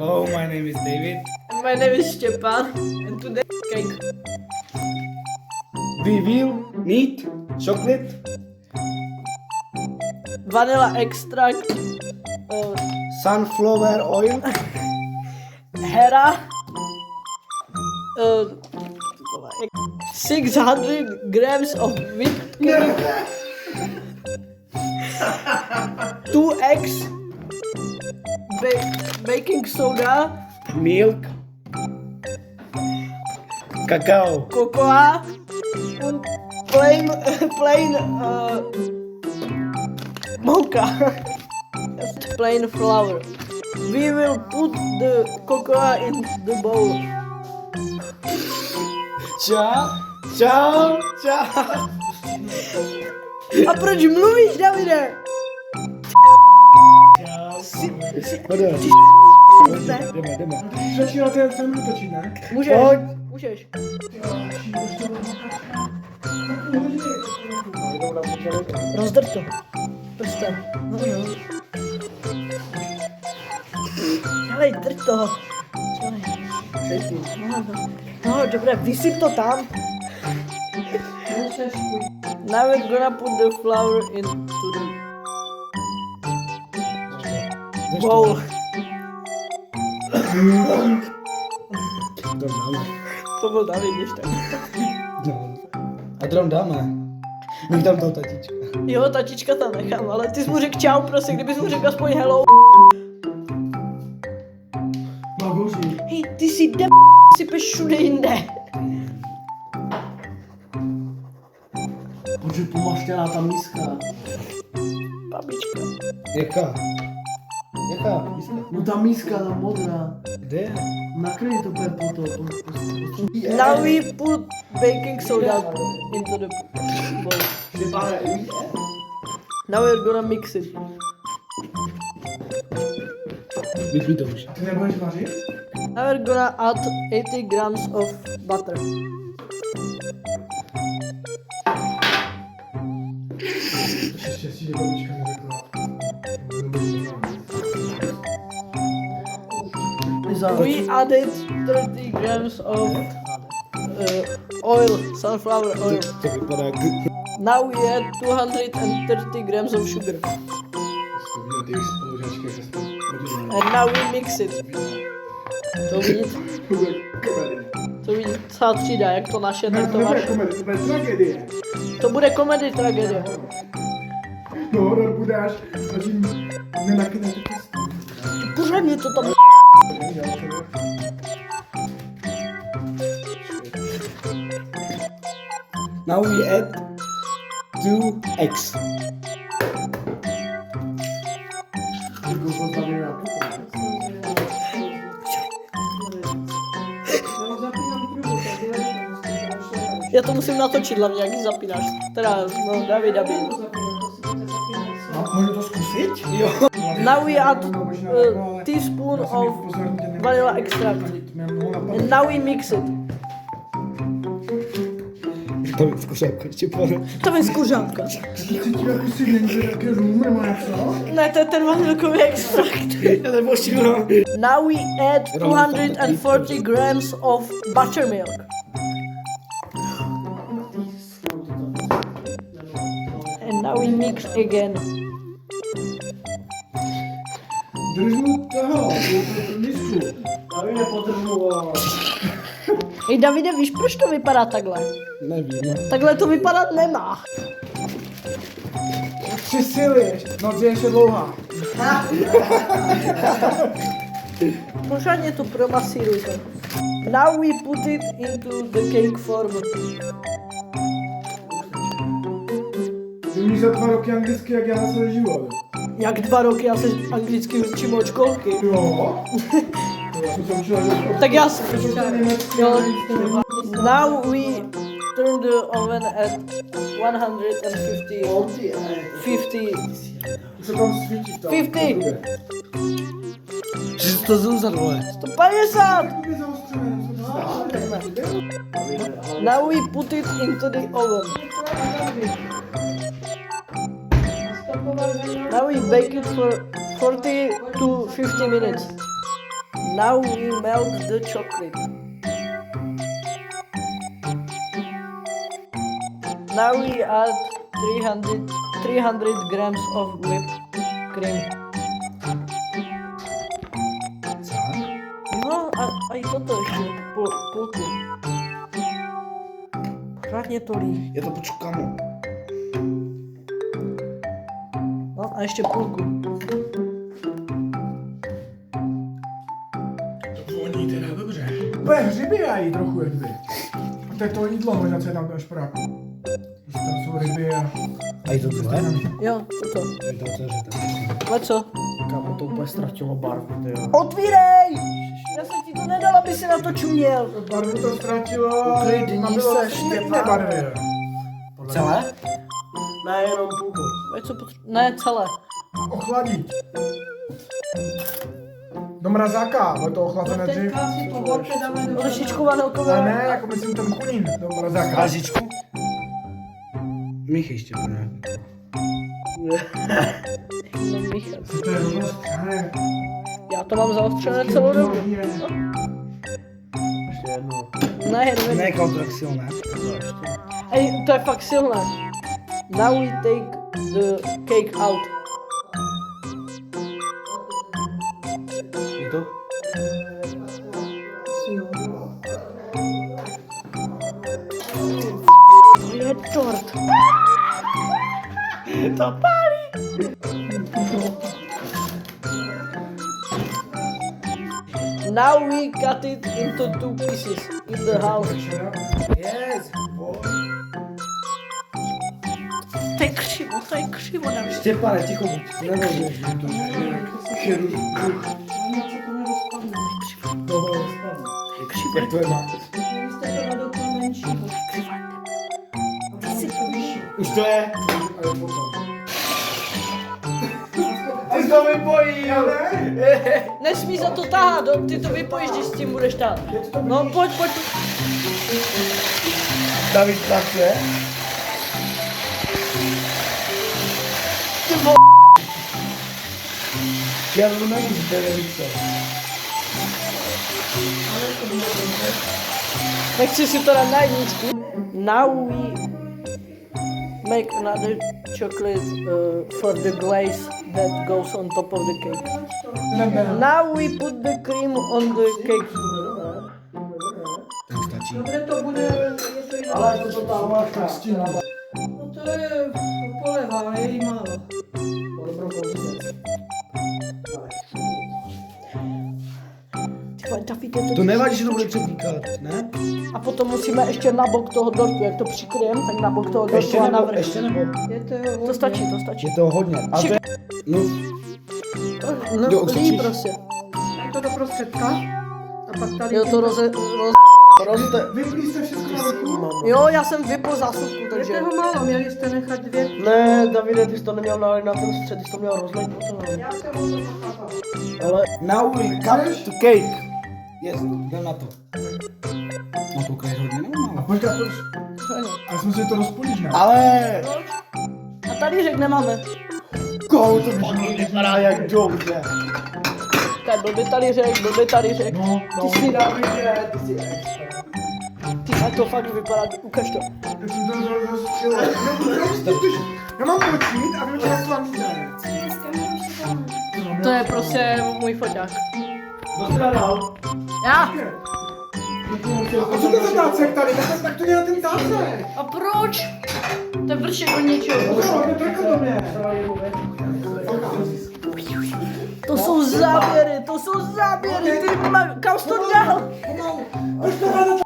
Hello, my name is David. And my name is Stepan. And today cake. We will need chocolate, Vanilla extract. sunflower oil, Hera. 600 grams of whipped cream. 2 eggs. Baking soda. milk, cacao, Cocoa. And plain mocha. Just plain flour. We will put the cocoa in the bowl. čau, čau, čau. A proč mluvíš, Davide? Jdeme. Začíná ten film točit, ne? Můžeš, Pojď. můžeš. Rozdrť to. Prstem. Dělej, drť toho. Dělej. No, dobré, vysyp to tam. Now we're gonna put the flour into the bowl. To byl David, když tak. No. A to tam dáme. My tam toho tatička. Jo, tatička tam nechám, ale ty jsi mu řekl čau, prosím, kdybys mu řekl aspoň hello. Baboří. Hej, ty si sypeš všude jinde. Protože pomaštěná ta miska. Babička. Jaká? Miska? No ta miska, ta modrá. Kde? Nakryj to per po to. Now we put baking soda into the bowl. Now we're gonna mix it. Vypí to už. Ty nebudeš vařit? Now we're gonna add 80 grams of butter. Štěstí, že babička neřekla. We added 30 grams of oil, sunflower oil. To vypadá jak... Now we add 230 grams of sugar. And now we mix it. To vidí celá třída, jak to naše, tak to vaše. To bude tragédie. To bude komedy tragédie. No, budeš, zatím nenakyneš. Pořádně to tam... Now we add 2 eggs. Já to musím natočit hlavně, jak ji zapínáš. Teda, no, David. Můžu to zkusit? Jo. Now we add teaspoon of vanilla extract. And now we mix it. To je zkušenka, ještě půjde. To je zkuřátka. Cítím jako si není nějaký rum nebo něco? Ne, to je ten vanilkový extrakt. Já nebo šílo. Now we add 240 grams of buttermilk. And now we mix again. Drž mu toho, misku. Tady nepodržoval. Hej Davide, víš, proč to vypadá takhle? Nevím. Takhle to vypadat nemá. Přisiluješ, noc je ještě dlouhá. Pořádně to promasírujte. Now we put it into the cake form. Ty umíš za 2 roky anglicky, jak já celý život. Jak 2 roky, já se anglicky učím od školky. Jo. Já jsem se učila, že... Tak já jsem jo. Now we turn the oven at 150. Co tam svítí v tom? 50. Že jsi to zůzad, vole. 150. Now we put it into the oven. Now we bake it for 40 to 50 minutes. Now we melt the chocolate. Now we add 300 grams of whipped cream. Co? No a i toto ještě půlku. Pořádně to lí. Ja to počkám. No a ještě půlku. To voní teda dobře. Úplně hřiby jají trochu jak vy. A to je to jídlo, možná co je tam ten šprák. Tam jsou ryby a... A je to tvoje? Jo, toto. Je to co? Ale co? Kámo, to úplně ztratilo barvu, ty jo. Otvírej! Já jsem ti to nedal, aby si na to čuměl. Barvu to ztratilo, ale Uklidni nabylo se, jiné Štěpáne. barvy. Celé? Ne, jenom půlku. Ne, celé. Ochladit. Do mrazáka, bude to ochlazené dřív. si to horké dáme do Trošičku vanilkové. Ale ne, jako myslím ten chunín do mrazáka. Kažičku? Mich ještě to nějak. To je rovnost, ne. Já to mám zaostřené celou dobu. Ještě jednou. Ne, Ne, kontrak silné. Ej, to je fakt silné. Now we take the cake out. Je to? To je tort. To pálí. Now we cut it into 2 pieces in the house. Yes, boy. To je křivo, nevím. Štěpane, ticho buď. Nemůžeš. Jak to je má? Měli jste to na doktor menšího. Už to je? Ty to vypojí, Nesmí za to tahat, ty to vypojíš, když s tím budeš tahat. No pojď. David pracuje. Já to nemůžu, to je více. Nechci si to dát na jedničku. Now we make another chocolate for the glaze that goes on top of the cake. Now we put the cream on the cake. Ten stačí. Dobré to bude, je to jiné. Ale to tam máš No to je poleva, ale je jí málo. dobrou konzistenci. Ty vole, David, je To nevadí, že to bude přepíkat, ne? A potom musíme ještě na bok toho dortu, jak to přikryjem, tak na bok toho dortu Ještě a nebo, navrch. ještě nebo. Je to hodně. To stačí. Je to hodně. A to je... No, No, Jo, už lí stačí. prostě. Tak to do prostředka. A pak tady... Jo, to roze... Roste. Vyplí se všechno na vrchu. Jo, já jsem vypl zásuvku, Je takže... toho málo, měli jste nechat 2. Ne, Davide, ty jsi to neměl nálít na ten střed, ty jsi to měl rozlejt potom. Já jsem ho to nechápal. Ale now we cut to cake. Yes, jdem na to. Na to krajš hodně nebo A málo? počkat, proč? Já jsem si to rozpolíš, ne? Ale... A tady řek nemáme. Koho to fakt vypadá jak dobře. Tak blbě tady řek. No, Ty si Davide, ty jsi Ty, a to fakt vypadá, ukaž to. teď jsem to rozstřelil. Já mám počít a vy to slavíte. To je prostě můj foťák. Kdo teda dal? Já? A co to je za tácek tady? Tak to dělá ten tácek. A proč? To je vršek od něčeho. No, to do mě. To jsou záběry, ty kam jsi to dělal? Proč to má